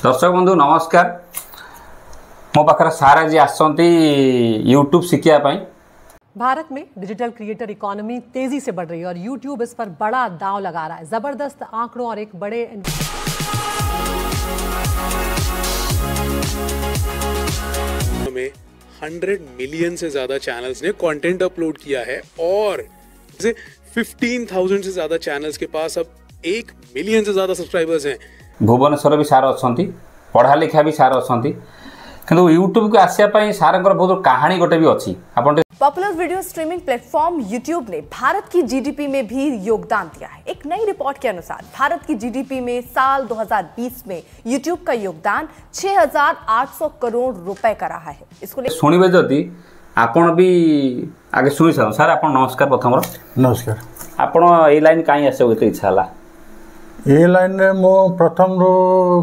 दर्शक बंधु नमस्कार। मो पाखर सारा जी आसंती यूट्यूब शिखिया। भारत में डिजिटल क्रिएटर इकोनॉमी तेजी से बढ़ रही है और यूट्यूब इस पर बड़ा दांव लगा रहा है। जबरदस्त आंकड़ों और एक बड़े में 100 मिलियन से ज्यादा चैनल्स ने कंटेंट अपलोड किया है और 15,000 से ज्यादा चैनल्स के पास अब 1 मिलियन से ज्यादा सब्सक्राइबर्स हैं। भुवनेश्वर भी सार अच्छा, पढ़ा लिखा भी सार अच्छा, किंतु यूट्यूब को आसिया सार बहुत कहानी गोटे भी अच्छी। Popular video streaming platform YouTube ने भारत की जीडीपी में भी योगदान दिया है। एक नई रिपोर्ट के अनुसार भारत की जीडीपी में साल 2020 में यूट्यूब का योगदान 6,800 करोड़ रुपए का रहा है। इसको शुणवे जदि आपण भी आगे शुणी सर आप नमस्कार। प्रथम नमस्कार। आपण ए लाइन कहीं आसे इच्छा है? ये लाइन में मो प्रथम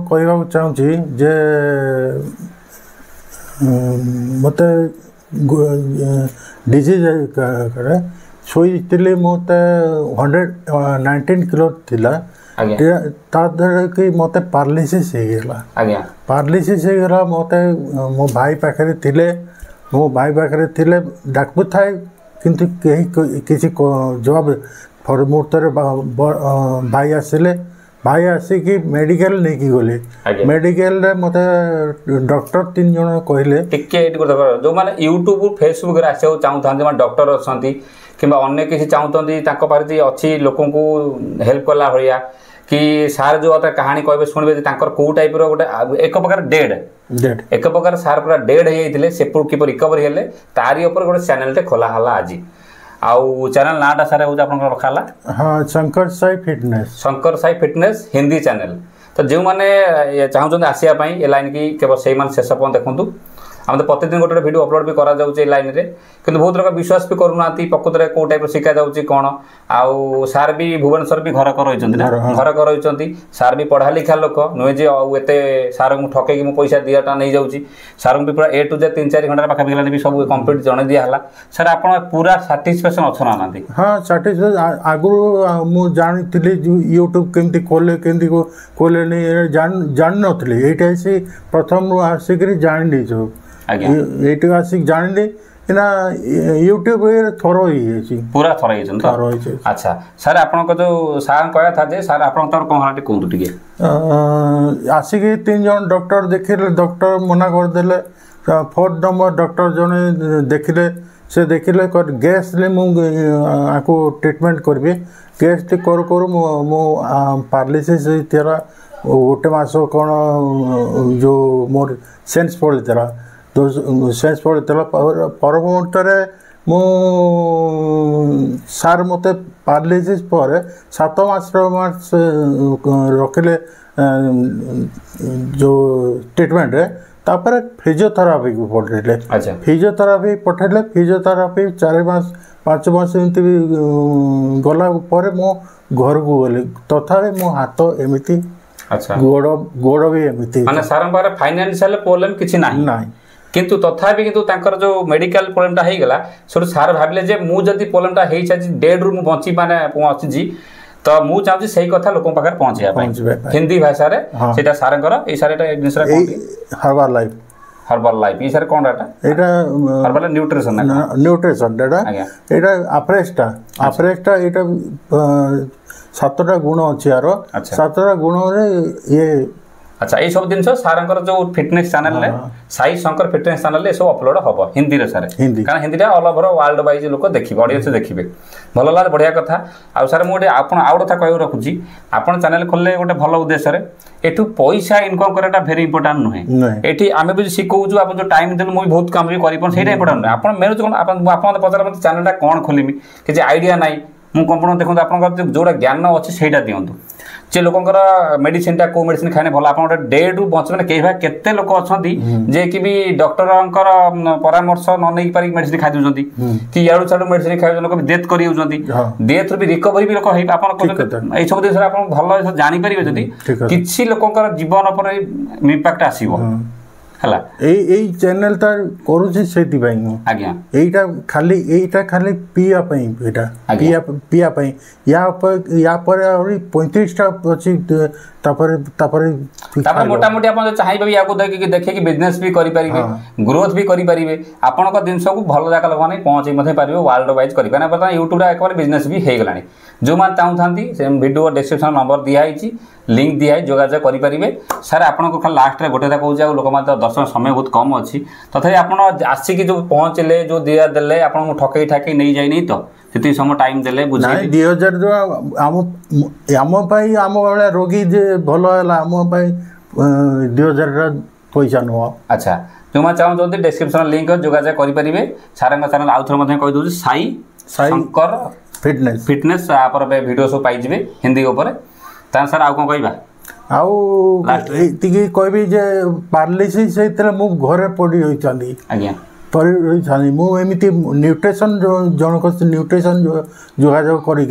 कहवाक चाहूँगी जे मत डिजीज शोली मत 119 किलो थिला कि मत पारालिसिस होगला। पारालिसिस होगला मत मो भाई पाखे थिले डाकू थाए किंतु किसी जवाब फर मुहूर्त भाई आसिकी मेडिकल नहीं कि गले। मेडिकल रे मते डॉक्टर 3 जन कहले जो माने यूट्यूब फेसबुक रे आसे चाहूथांती माने डॉक्टर अछंती किबा अन्य किसी चाहूथंती ताको पारती अछि लोकन को हेल्प करला भलिया कि सार जो अता कहानी कहबे सुनबे जे तांकर को टाइप रो गोटे एक प्रकार डेड एक प्रकार सार पूरा डेड हे जाइतिले से कि रिकवरी हेले तारी ऊपर गोटे चैनल टे खोला हला आज आउ चैनल नाटा सारे हो आपन रखाला। हाँ, शंकर साई फिटनेस हिंदी चैनल। तो जो माने चाहूँ आसिया ए लाइन की केवल से शेष पर्यटन देखूँ। आम तो प्रतिदिन गोटे वीडियो अपलोड भी करा जाउचे लाइन रे, किंतु बहुत लोग विश्वास भी करूना प्रकृत में कौ टाइप शिखा जाऊँगी कौन। आउ सार भी भुवनेश्वर भी घर कर घर कर सार भी पढ़ा लिखा लोक नुहे जे एते सार को ठकई मो पैसा दियाटा नहीं जाऊँगी। सार भी पूरा A to Z 3-4 घंटा पाखापाखि भी सब कम्प्लीट जन दिहला। सर आप पूरा साटिस्फैक्शन अच्छे ना? हाँ, साटिस्फैक्शन आगु मुझे जानी यूट्यूब केमती खोले नहीं जान नी ये से प्रथम आसिक जानी ये आसिक जानी ना यूट्यूब थर पूरा थर। अच्छा सर आप जो सार कहा था जे सर आप कौन कहूँ टे आसिक 3 जन डॉक्टर देखिले डॉक्टर मना करदे। 4th नंबर डॉक्टर जने देखिले से देखिले गैस ले मुझको ट्रीटमेंट करी गैस टे करू मो पारालिसिस होता गोटे मास कौन जो मोर सेन्स पड़ता तो सेन्स पड़ता पर मुहूर्त मु सार मत पारालिसिस पर 7 मास रखिले जो ट्रीटमेंट तापर फिजियोथेरापी को पठेले। फिजियोथेरापी पठेले फिजियोथेरापी 4 मास 5 मास एमती गला पर मो घर को गली तथापि मो हाथ एमती गोड़ भी एमती माने सारन पारे फाइनेंशियल प्रॉब्लम किछि नाही किंतु तथापि किंतु तांकर जो मेडिकल प्रॉब्लमटा हे गला सर सार भाबिले जे मु जदी प्रॉब्लमटा हे छ डेड रू मु बंची माने पहुंची जी तो मु चाहूँ सही कथा लोक पाखे पहुँचे हिंदी भाषा रे सेटा सारंकर ए सारेटा जिनसरा हर्बल लाइफ ये सर कौन डाटा एटा हर्बल न्यूट्रिशन डाटा एटा अफ्रेस्टा एटा 7टा गुण अच्छी यार 7टा गुण रे ये। अच्छा ये सब जिन सारंकर जो फिटनेस चैनल रे साई शंकर फिटनेस चैनल रे सब अपलोड हम हिंदी रे सारे कारण Hindi all over world wise लोक देखिए ऑडियंस देखिए भल लाल बढ़िया कथा। आ सर मुझे आप आउ कथा कह रखुची आप चैनल खोलले गोटे भल उद्देश्य एठू पैसा इनकम कराटा भेरी इंपोर्टाट नुहे। एठी आमे भी शिखौछु आप जो टाइम देनु मुई बहुत काम भी करिपन सेटा इंपोर्टाट नुहे। आपण मेरे कोन आपण पचार मत चैनलटा कोन खोलिमी कि आइडिया नाई मु कंपनी देखो आप जोड़ा ज्ञान अच्छे से दिंतु जे लोकंकर मेडिसिन टा को मेडिसिन खाने भल आप डेड रू बच मैंने कई भाग केते लोक अच्छा जे कि भी डॉक्टर परामर्श न नहीं पारिक मेडिसिन खाई दूसरी कि याड़ू छाड़ू मेडिसिन खाई लोक भी डेथ कर डेथ भी रिकवरी भी लोक ये सब जिन आप भल जापर जदि किसी लोकंकर जीवन पर इम्पैक्ट आसो हला एई चैनल ता करूची सेति पई आज्ञा एईटा खाली पिया पई एटा पिया पई या पर और 35 टा अछि तापर मोटामोटी आप चाहिए या देखिए बिजनेस भी करेंगे ग्रोथ भी करेंगे आपण जिनस को भल जगह लोक पहुँचे पारे वर्ल्ड वाइज करेंगे बर्तमान यूट्यूब एक बिजनेस भी हो गलानी जो मैंने चाहूँ से वीडियो डिस्क्रिप्शन नंबर दिखाई लिंक दिखाई जोगाजोग करेंगे सर आपको खाली लास्ट गोटे कहूँ लोक दर्शक समय बहुत कम अच्छी तथापि आप आसिक जो पहुँचले जो दिया देले आपको ठकई ठाकई नहीं जाए नहीं तो से समय टाइम देले बुझे 2000 आम भाई रोगी जे भल है आम 2000 पैसा नुह अच्छा जो मैं चाहूँ डिस्क्रिप्शन लिंक जोगाजोग करेंगे सार चैनल आउ थे कहीदे साई शंकर फिटनेस आप वीडियो सब पाइबे हिंदी उपर सर आउ कौन कहवा आती कहबी जे पारालिसिस मु घरे पड़ी रही आज्ञा मुझे न्यूट्रिशन जनक न्यूट्रिशन जोगाजोग करी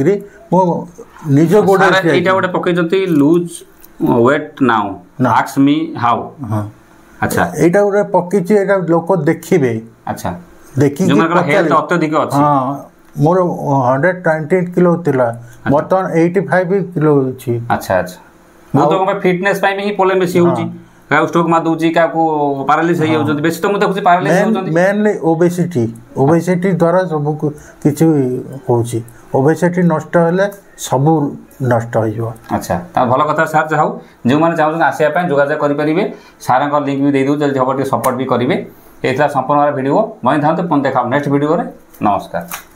निज गोटे गोटे पकई lose weight now ask me how अच्छा एटा गोटे पकई लोक देखिए अच्छा देखिए हेल्थ अत्यधिक अच्छी हाँ मोर 120 किलो थिला बर्तमान 85 किलो अछि अच्छा अच्छा मो तो फिटनेस पाई ही प्रॉब्लम बेसी होची का स्ट्रोक मा दोची का को पैरालिसिस हो जाउछ बेसी तो मु देखुची पैरालिसिस हो जाउछ मेनली ओबेसिटी द्वारा सब किछु होची ओबेसिटी नष्ट हेले सब नष्ट हो जाओ अच्छा ता भलो कथा सर चाहू जो माने चाहू आसिया पय जोगाजोग करि परिबे सारंग लिंक भी दे दउ जल्दी हबटी सपोर्ट भी करिवे एथला संपूर्ण वीडियो मैं थांते पुन देखा नेक्स्ट वीडियो रे नमस्कार।